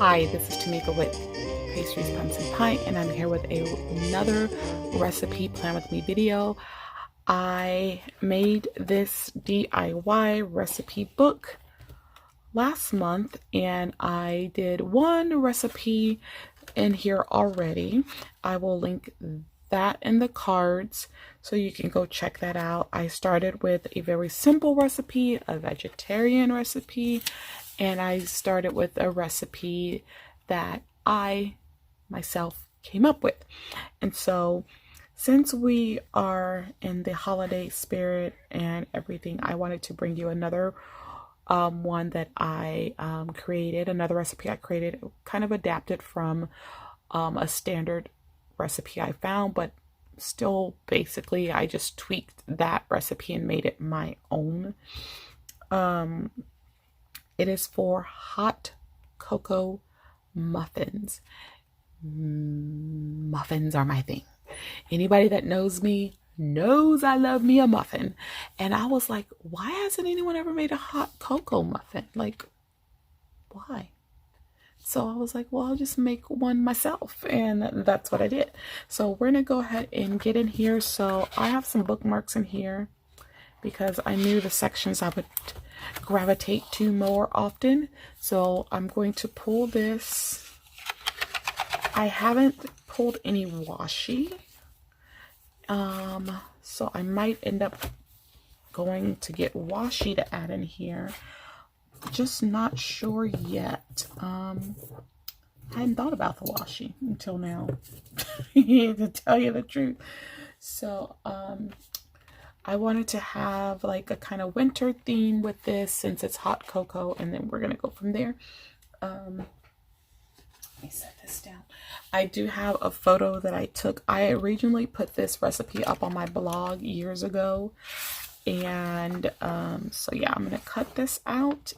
Hi, this is Tamika with Pastries, Pumps, and Pie, and I'm here with another recipe plan with me video. I made this DIY recipe book last month, and I did one recipe in here already. I will link that in the cards so you can go check that out. I started with a very simple recipe, a vegetarian recipe, and I started with a recipe that I myself came up with. And so since we are in the holiday spirit and everything, I wanted to bring you another one that I created, another recipe I created, kind of adapted from a standard recipe I found, but still basically I just tweaked that recipe and made it my own. It is for hot cocoa muffins. Muffins are my thing. Anybody that knows me knows I love me a muffin. And I was like, why hasn't anyone ever made a hot cocoa muffin? Like, why? So I was like, well, I'll just make one myself. And that's what I did. So we're going to go ahead and get in here. So I have some bookmarks in here because I knew the sections I would gravitate to more often. So I'm going to pull this. I haven't pulled any washi. So I might end up going to get washi to add in here. Just not sure yet. I hadn't thought about the washi until now, to tell you the truth. So I wanted to have like a kind of winter theme with this since it's hot cocoa, and then we're gonna go from there. Let me set this down. I do have a photo that I took. I originally put this recipe up on my blog years ago, and so yeah, I'm gonna cut this out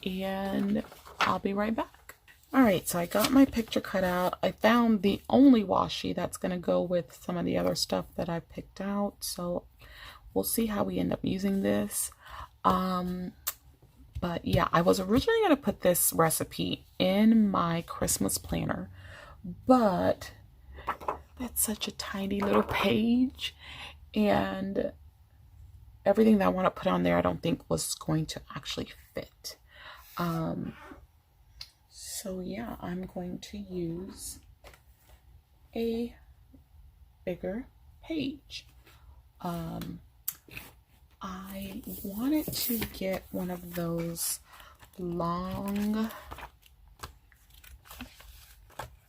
and I'll be right back. All right, so I got my picture cut out. I found the only washi that's gonna go with some of the other stuff that I picked out, so we'll see how we end up using this. But yeah, I was originally going to put this recipe in my Christmas planner, but that's such a tiny little page, and everything that I want to put on there I don't think was going to actually fit. So yeah, I'm going to use a bigger page. I wanted to get one of those long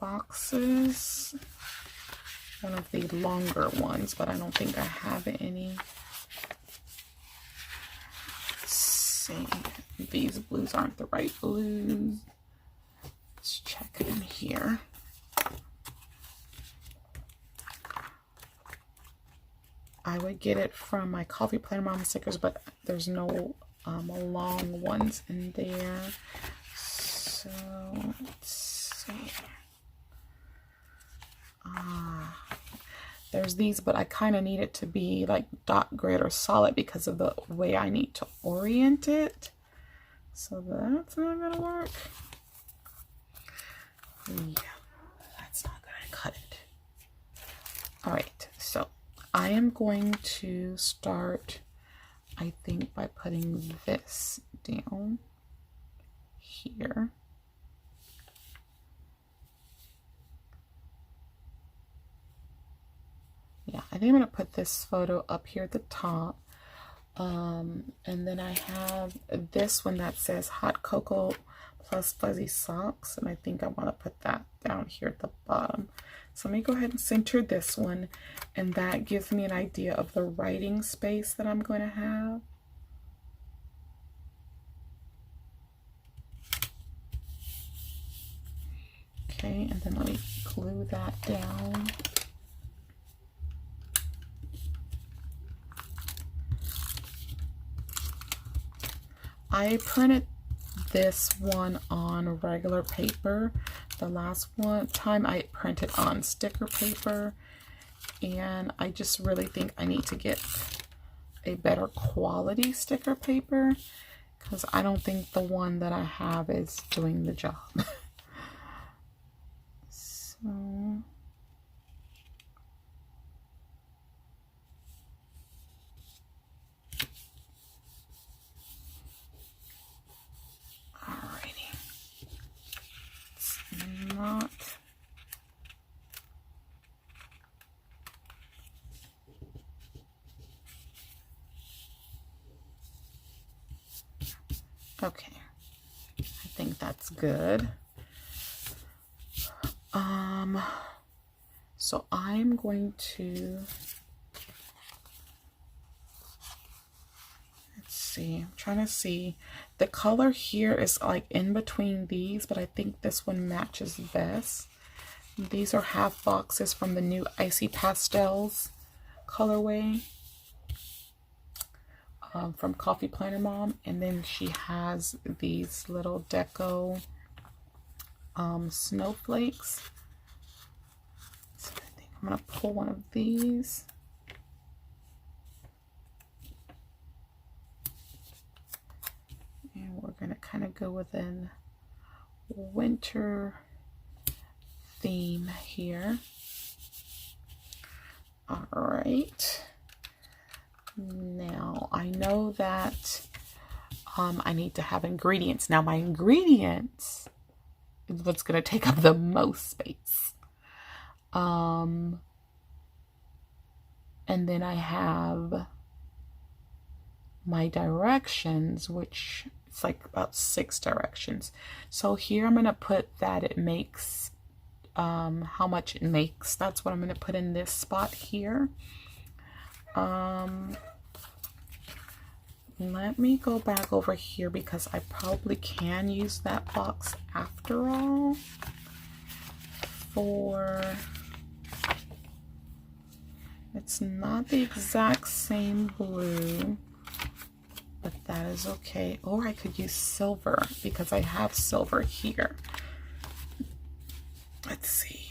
boxes, one of the longer ones, but I don't think I have any. Let's see, these blues aren't the right blues. Let's check it in here. I would get it from my Coffee Planner Mama stickers, but there's no long ones in there. So let's see. There's these, but I kind of need it to be like dot grid or solid because of the way I need to orient it. So that's not gonna work. Yeah, that's not gonna cut it. All right, so I am going to start, I think, by putting this down here. Yeah, I think I'm going to put this photo up here at the top. And then I have this one that says hot cocoa plus fuzzy socks, and I think I want to put that down here at the bottom. So let me go ahead and center this one, and that gives me an idea of the writing space that I'm going to have. Okay, and then let me glue that down. I printed this one on regular paper. The last time I printed on sticker paper, and I just really think I need to get a better quality sticker paper because I don't think the one that I have is doing the job. So alrighty. It's not okay. I think that's good. So I'm going to, let's see, I'm trying to see. The color here is like in between these, but I think this one matches best. These are half boxes from the new Icy Pastels colorway from Coffee Planner Mom. And then she has these little deco snowflakes. So I think I'm gonna pull one of these. And we're gonna kind of go with an winter theme here. All right. Now I know that I need to have ingredients. Now my ingredients is what's gonna take up the most space. And then I have my directions, which it's like about 6 directions. So here I'm gonna put that it makes how much it makes. That's what I'm gonna put in this spot here. Let me go back over here because I probably can use that box after all for, it's not the exact same blue, but that is okay. Or I could use silver because I have silver here. Let's see.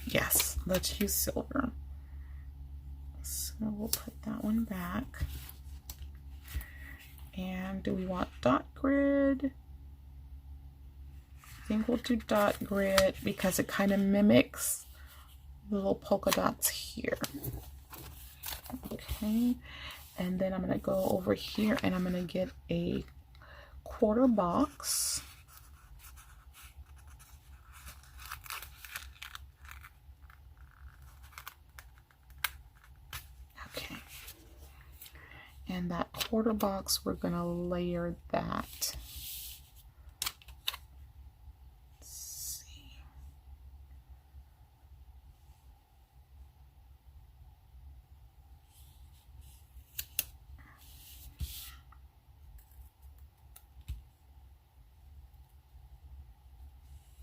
Yes, let's use silver. So we'll put that one back. And do we want dot grid? I think we'll do dot grid because it kind of mimics the little polka dots here. Okay, and then I'm gonna go over here and I'm gonna get a quarter box. Okay, and that quarter box, we're gonna layer that.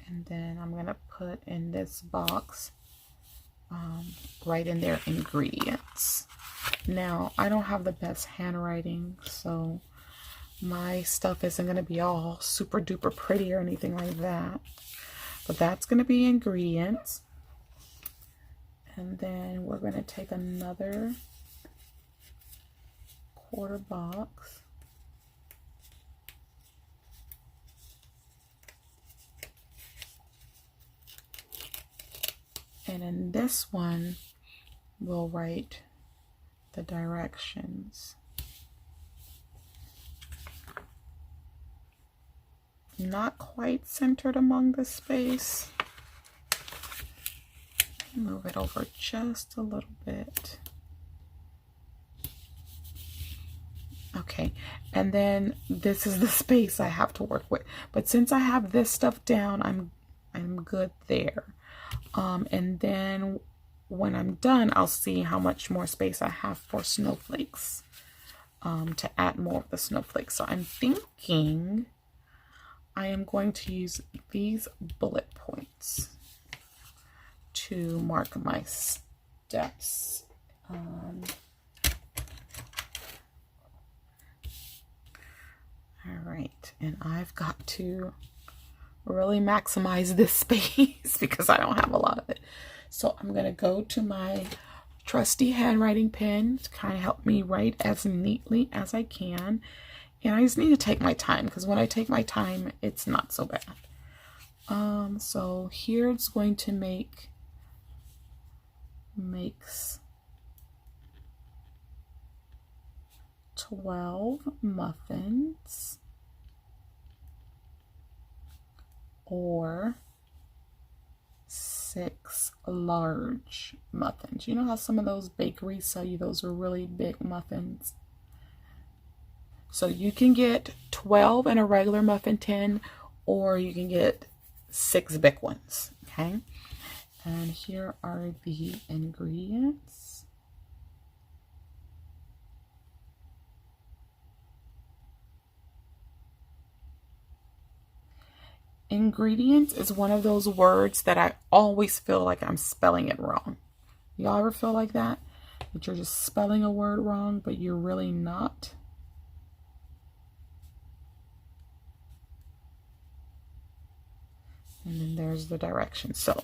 And then I'm gonna put in this box right in their ingredients. Now I don't have the best handwriting, so my stuff isn't gonna be all super duper pretty or anything like that, but that's gonna be ingredients. And then we're gonna take another quarter box. And in this one, we'll write the directions. Not quite centered among the space. Move it over just a little bit. Okay, and then this is the space I have to work with. But since I have this stuff down, I'm good there. And then when I'm done, I'll see how much more space I have for snowflakes, to add more of the snowflakes. So I'm thinking I am going to use these bullet points to mark my steps. All right, and I've got to really maximize this space because I don't have a lot of it. So I'm gonna go to my trusty handwriting pen to kind of help me write as neatly as I can. And I just need to take my time because when I take my time, it's not so bad. So here it's going to makes 12 muffins or 6 large muffins. You know how some of those bakeries sell you those really big muffins? So you can get 12 in a regular muffin tin, or you can get 6 big ones, okay? And here are the ingredients. Ingredients is one of those words that I always feel like I'm spelling it wrong. Y'all ever feel like that? That you're just spelling a word wrong, but you're really not? And then there's the directions. So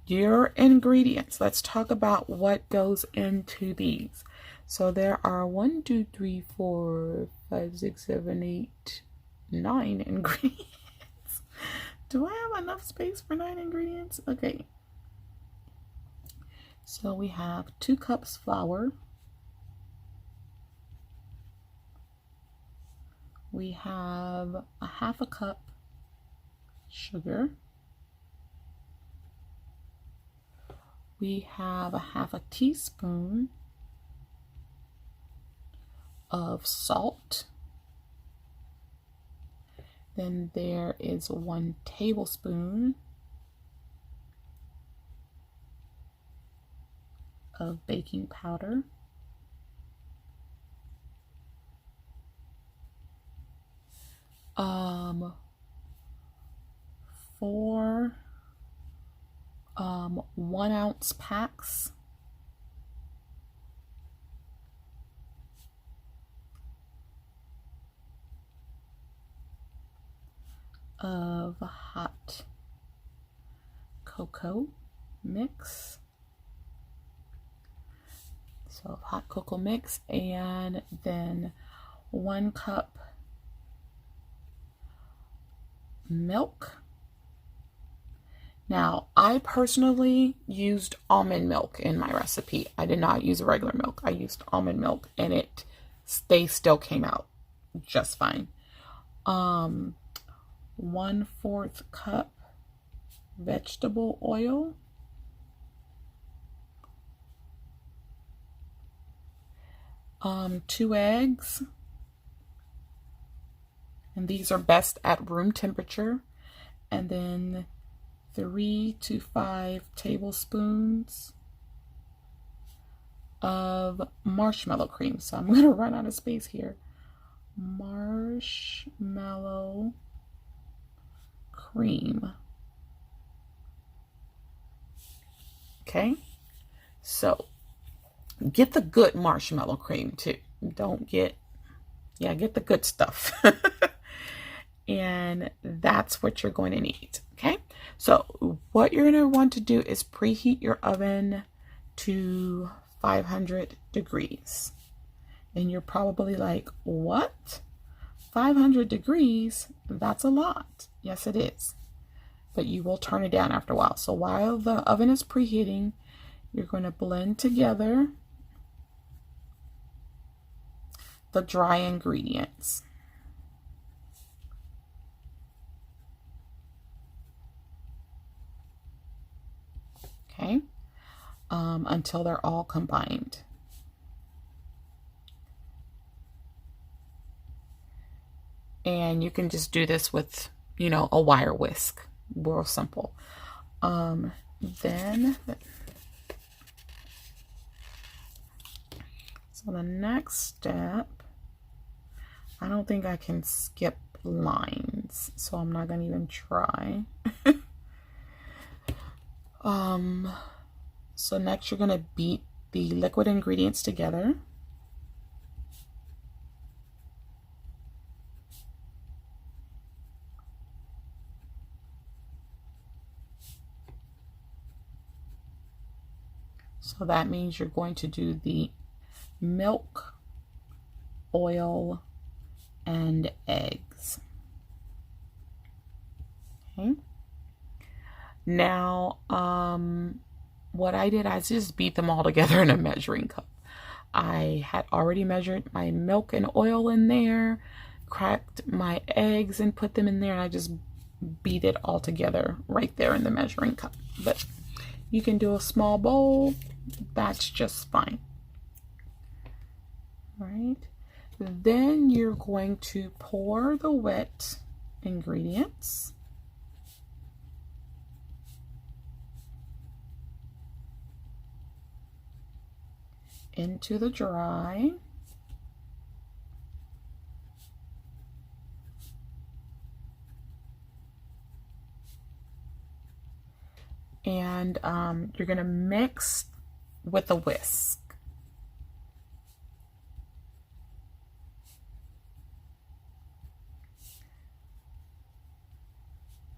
your ingredients, let's talk about what goes into these. So there are 1, 2, 3, 4, 5, 6, 7, 8, 9 ingredients. Do I have enough space for 9 ingredients? Okay. So we have 2 cups flour. We have a 1/2 cup sugar. We have a 1/2 teaspoon of salt. Then there is 1 tablespoon of baking powder. 4 1-ounce packs of hot cocoa mix. So hot cocoa mix, and then 1 cup milk. Now, I personally used almond milk in my recipe. I did not use regular milk. I used almond milk, and they still came out just fine. 1/4 cup vegetable oil. 2 eggs. And these are best at room temperature. And then 3 to 5 tablespoons of marshmallow cream. So I'm going to run out of space here. Marshmallow cream. Okay, so get the good marshmallow cream too. Don't get, get the good stuff. And that's what you're going to need. Okay, so what you're going to want to do is preheat your oven to 500 degrees. And you're probably like, what? 500 degrees? That's a lot. Yes, it is. But you will turn it down after a while. So while the oven is preheating, you're going to blend together the dry ingredients. Okay, until they're all combined. And you can just do this with, a wire whisk. Real simple. Then, so the next step, I don't think I can skip lines, so I'm not going to even try. So next you're going to beat the liquid ingredients together. So that means you're going to do the milk, oil, and eggs. Okay. Now, what I did, I just beat them all together in a measuring cup. I had already measured my milk and oil in there, cracked my eggs and put them in there, and I just beat it all together right there in the measuring cup. But you can do a small bowl, that's just fine. All right. Then you're going to pour the wet ingredients into the dry. And you're going to mix with a whisk.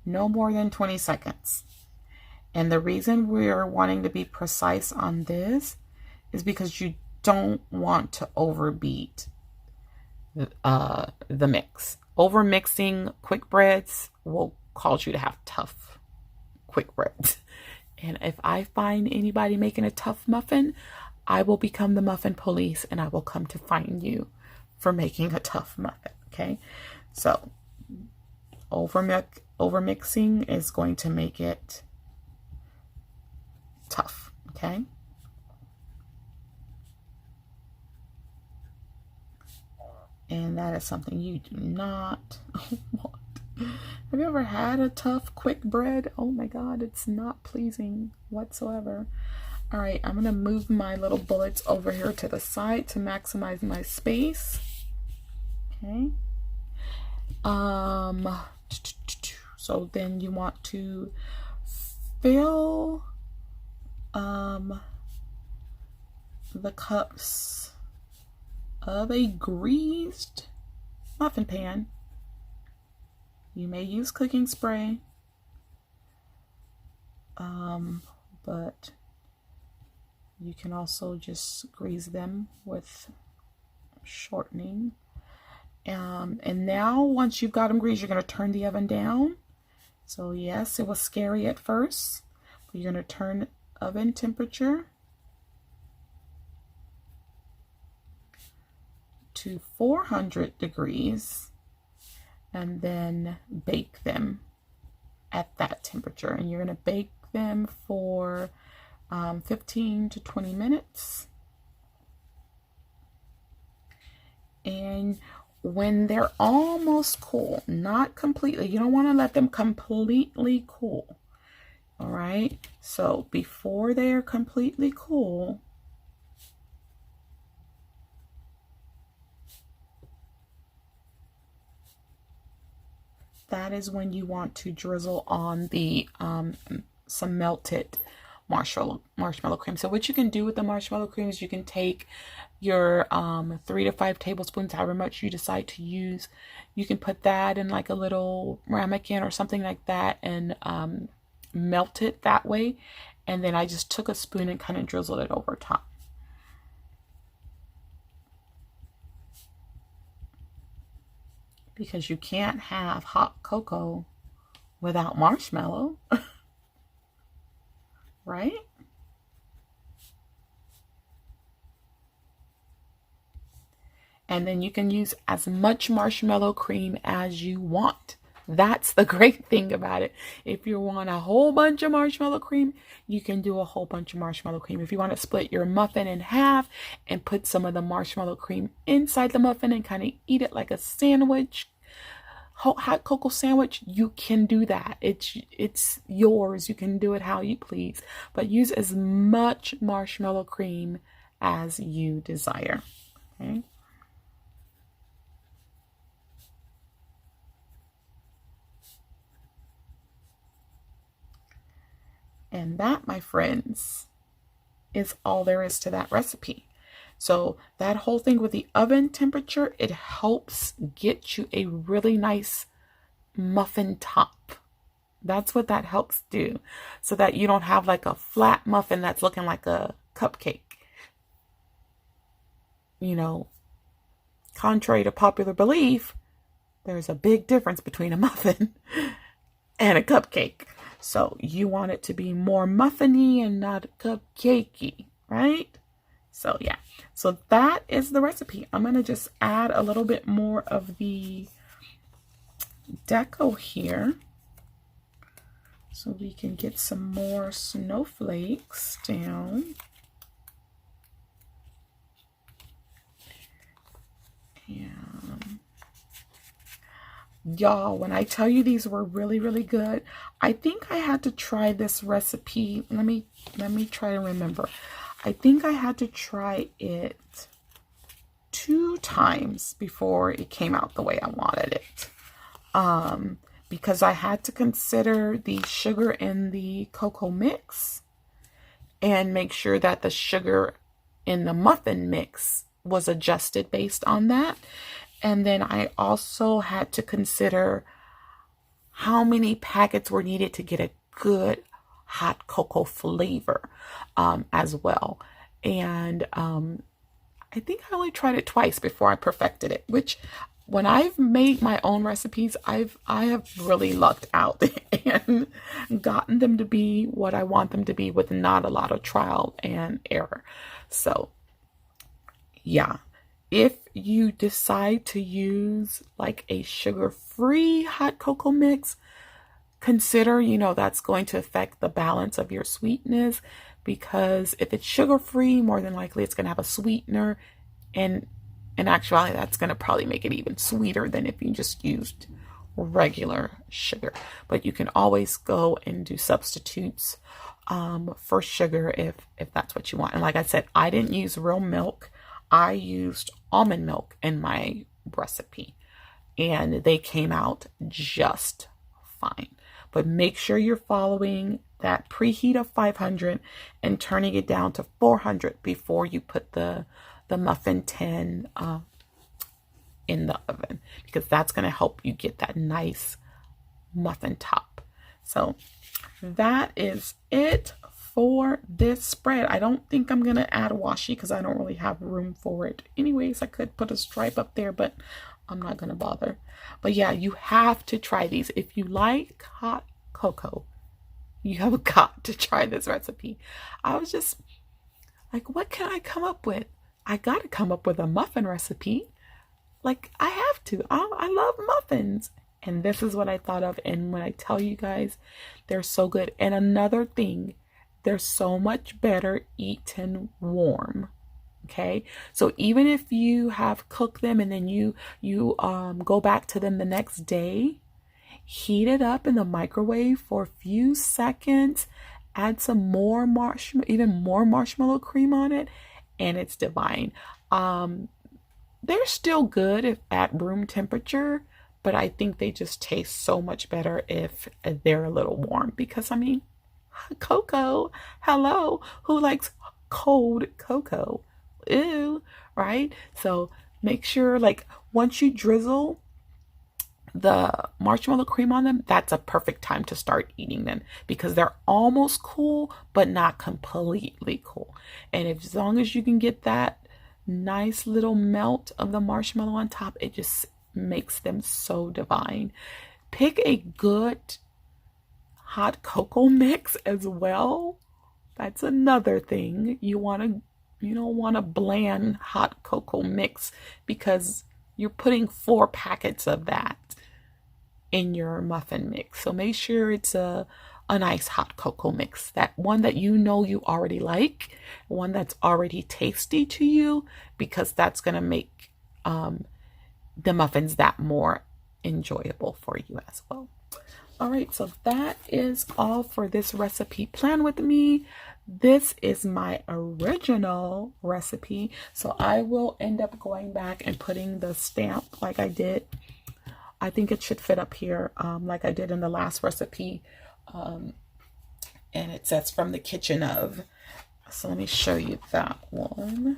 No more than 20 seconds. And the reason we're wanting to be precise on this is because you don't want to overbeat the mix. Over mixing quick breads will cause you to have tough quick breads. And if I find anybody making a tough muffin, I will become the muffin police and I will come to find you for making a tough muffin. Okay, so over mixing is going to make it tough. Okay. And that is something you do not want. Have you ever had a tough, quick bread? Oh my God, it's not pleasing whatsoever. All right, I'm gonna move my little bullets over here to the side to maximize my space. Okay. So then you want to fill the cups of a greased muffin pan. You may use cooking spray, but you can also just grease them with shortening. And now once you've got them greased, you're going to turn the oven down. So yes, it was scary at first, but you're going to turn oven temperature to 400 degrees and then bake them at that temperature. And you're going to bake them for 15 to 20 minutes. And when they're almost cool, not completely, you don't want to let them completely cool. All right, so before they are completely cool, that is when you want to drizzle on the some melted marshmallow cream. So what you can do with the marshmallow cream is you can take your 3 to 5 tablespoons, however much you decide to use. You can put that in like a little ramekin or something like that and melt it that way. And then I just took a spoon and kind of drizzled it over top. Because you can't have hot cocoa without marshmallow, right? And then you can use as much marshmallow cream as you want. That's the great thing about it. If you want a whole bunch of marshmallow cream, you can do a whole bunch of marshmallow cream. If you want to split your muffin in half and put some of the marshmallow cream inside the muffin and kind of eat it like a sandwich, hot cocoa sandwich, you can do that. It's yours. You can do it how you please, but use as much marshmallow cream as you desire. Okay. And that, my friends, is all there is to that recipe. So that whole thing with the oven temperature, it helps get you a really nice muffin top. That's what that helps do. So that you don't have like a flat muffin that's looking like a cupcake. You know, contrary to popular belief, there's a big difference between a muffin and a cupcake. So you want it to be more muffiny and not cupcakey, right? So yeah, so that is the recipe. I'm gonna just add a little bit more of the deco here so we can get some more snowflakes down. And y'all, when I tell you these were really, really good, I think I had to try this recipe. Let me try to remember. I think I had to try it 2 times before it came out the way I wanted it. Because I had to consider the sugar in the cocoa mix and make sure that the sugar in the muffin mix was adjusted based on that. And then I also had to consider how many packets were needed to get a good hot cocoa flavor as well. And I think I only tried it twice before I perfected it, which when I've made my own recipes, I have really lucked out and gotten them to be what I want them to be with not a lot of trial and error. So yeah, if you decide to use like a sugar-free hot cocoa mix, consider, that's going to affect the balance of your sweetness, because if it's sugar-free, more than likely it's going to have a sweetener, and in actuality, that's going to probably make it even sweeter than if you just used regular sugar. But you can always go and do substitutes for sugar if that's what you want. And like I said, I didn't use real milk. I used almond milk in my recipe, and they came out just fine. But make sure you're following that preheat of 500 and turning it down to 400 before you put the muffin tin in the oven, because that's going to help you get that nice muffin top. So that is it for this spread. I don't think I'm going to add washi because I don't really have room for it. Anyways, I could put a stripe up there, but I'm not going to bother. But yeah, you have to try these. If you like hot cocoa, you have got to try this recipe. I was just like, what can I come up with? I got to come up with a muffin recipe. Like, I have to. I love muffins. And this is what I thought of. And when I tell you guys, they're so good. And another thing, they're so much better eaten warm. Okay, so even if you have cooked them and then you go back to them the next day, heat it up in the microwave for a few seconds, add some more even more marshmallow cream on it, and it's divine. They're still good if at room temperature, but I think they just taste so much better if they're a little warm, because I mean, cocoa, hello, who likes cold cocoa? Ew, right? So make sure, like, once you drizzle the marshmallow cream on them, that's a perfect time to start eating them, because they're almost cool but not completely cool. And as long as you can get that nice little melt of the marshmallow on top, it just makes them so divine. Pick a good hot cocoa mix as well. That's another thing. You don't want a bland hot cocoa mix, because you're putting 4 packets of that in your muffin mix. So make sure it's a nice hot cocoa mix, that one that you already like, one that's already tasty to you, because that's going to make the muffins that more enjoyable for you as well. All right, so that is all for this recipe. Plan with me. This is my original recipe, so I will end up going back and putting the stamp like I did. I think it should fit up here, like I did in the last recipe. And it says from the kitchen of. So let me show you that one.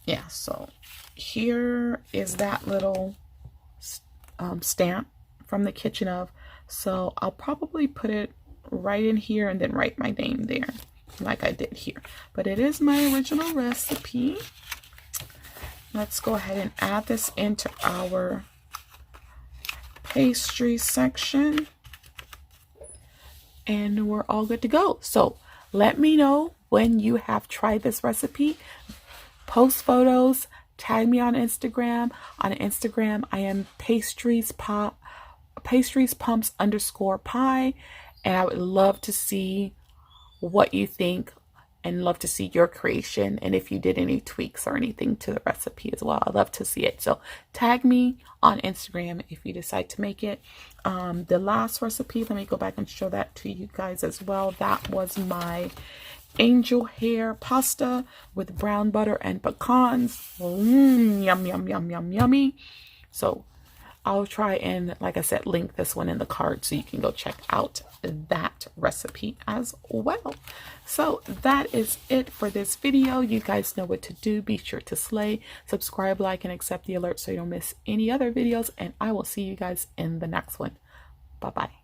Yeah, so here is that little stamp from the kitchen of. So I'll probably put it right in here and then write my name there like I did here. But it is my original recipe. Let's go ahead and add this into our pastry section, and we're all good to go. So let me know when you have tried this recipe. Post photos, tag me on Instagram. On Instagram, I am pastries_pumps_pie, and I would love to see what you think and love to see your creation, and if you did any tweaks or anything to the recipe as well. I'd love to see it. So tag me on Instagram if you decide to make it. The last recipe, let me go back and show that to you guys as well. That was my angel hair pasta with brown butter and pecans. Yum, yum, yum, yum, yummy. So I'll try and, like I said, link this one in the card so you can go check out that recipe as well. So that is it for this video. You guys know what to do. Be sure to slay, subscribe, like, and accept the alerts so you don't miss any other videos. And I will see you guys in the next one. Bye-bye.